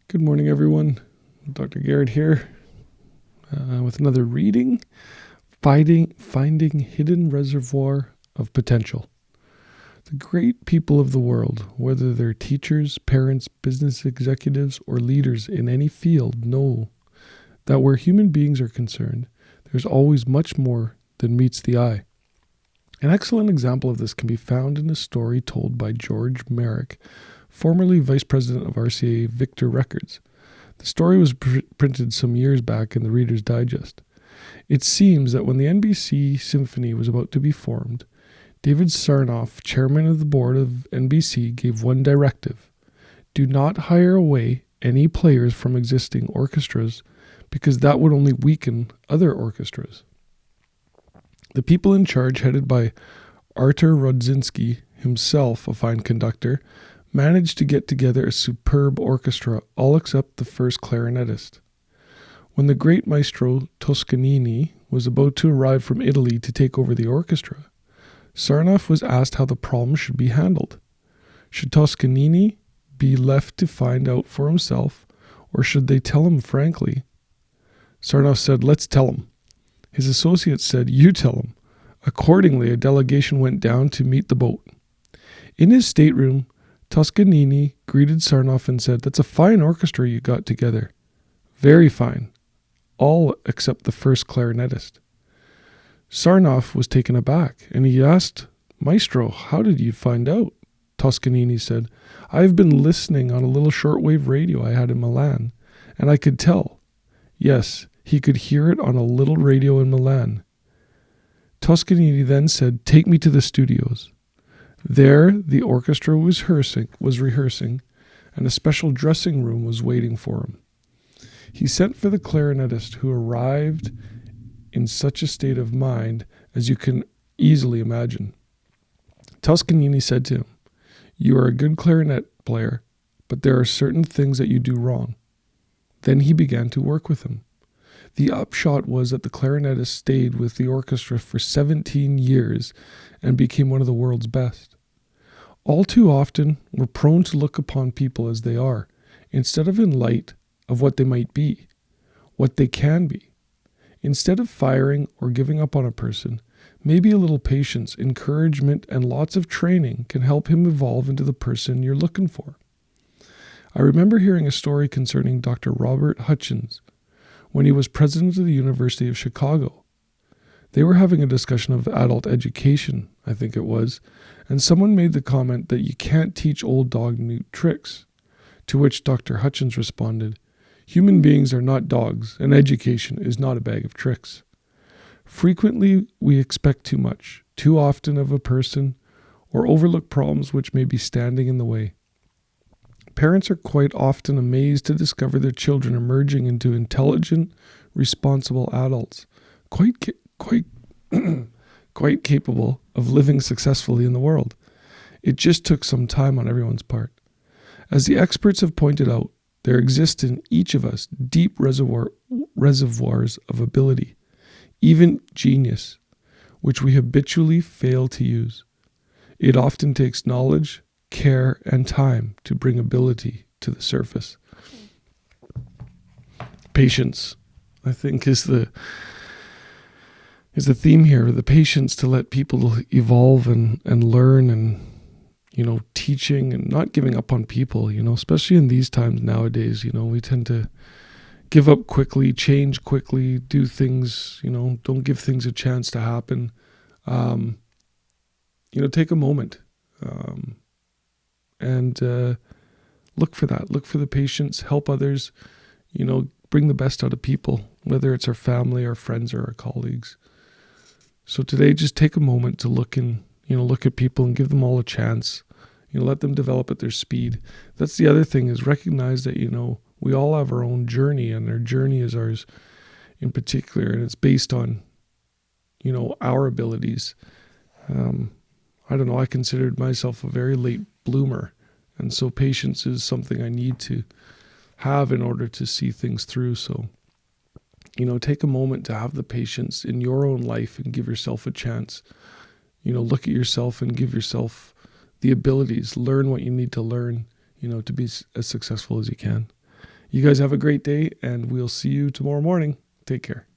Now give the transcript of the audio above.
Good morning, everyone. Dr. Garrett here with another reading, Finding Hidden Reservoir of Potential. The great people of the world, whether they're teachers, parents, business executives, or leaders in any field, know that where human beings are concerned, there's always much more than meets the eye. An excellent example of this can be found in a story told by George Merrick, formerly vice president of RCA Victor Records. The story was printed some years back in the Reader's Digest. It seems that when the NBC Symphony was about to be formed, David Sarnoff, chairman of the board of NBC, gave one directive: do not hire away any players from existing orchestras, because that would only weaken other orchestras. The people in charge, headed by Artur Rodzinski, himself a fine conductor, managed to get together a superb orchestra, all except the first clarinetist. When the great maestro Toscanini was about to arrive from Italy to take over the orchestra, Sarnoff was asked how the problem should be handled. Should Toscanini be left to find out for himself, or should they tell him frankly? Sarnoff said, "Let's tell him." His associates said, "You tell him." Accordingly, a delegation went down to meet the boat. In his stateroom, Toscanini greeted Sarnoff and said, "That's a fine orchestra you got together." "Very fine." All except the first clarinetist. Sarnoff was taken aback, and he asked, "Maestro, how did you find out?" Toscanini said, "I've been listening on a little shortwave radio I had in Milan, and I could tell." Yes, he could hear it on a little radio in Milan. Toscanini then said, "Take me to the studios." There, the orchestra was rehearsing, and a special dressing room was waiting for him. He sent for the clarinetist, who arrived in such a state of mind as you can easily imagine. Toscanini said to him, "You are a good clarinet player, but there are certain things that you do wrong." Then he began to work with him. The upshot was that the clarinetist stayed with the orchestra for 17 years and became one of the world's best. All too often, we're prone to look upon people as they are, instead of in light of what they might be, what they can be. Instead of firing or giving up on a person, maybe a little patience, encouragement, and lots of training can help him evolve into the person you're looking for. I remember hearing a story concerning Dr. Robert Hutchins when he was president of the University of Chicago. They were having a discussion of adult education, I think it was, and someone made the comment that you can't teach old dog new tricks, to which Dr. Hutchins responded, "Human beings are not dogs, and education is not a bag of tricks." Frequently, we expect too much, too often of a person, or overlook problems which may be standing in the way. Parents are quite often amazed to discover their children emerging into intelligent, responsible adults, quite capable of living successfully in the world. It just took some time on everyone's part. As the experts have pointed out, there exist in each of us deep reservoirs of ability, even genius, which we habitually fail to use. It often takes knowledge, care, and time to bring ability to the surface. Patience, I think, is the theme here. The patience to let people evolve and learn, and teaching and not giving up on people, especially in these times nowadays. We tend to give up quickly, change quickly, do things, don't give things a chance to happen. Take a moment and look for that. Look for the patience, help others, bring the best out of people, whether it's our family, our friends, or our colleagues. So today, just take a moment to look at people and give them all a chance. Let them develop at their speed. That's the other thing, is recognize that, we all have our own journey, and our journey is ours in particular, and it's based on, our abilities. I don't know, I considered myself a very late bloomer, and so patience is something I need to have in order to see things through. So, take a moment to have the patience in your own life and give yourself a chance. Look at yourself and give yourself the abilities, learn what you need to learn, to be as successful as you can. You guys have a great day, and we'll see you tomorrow morning. Take care.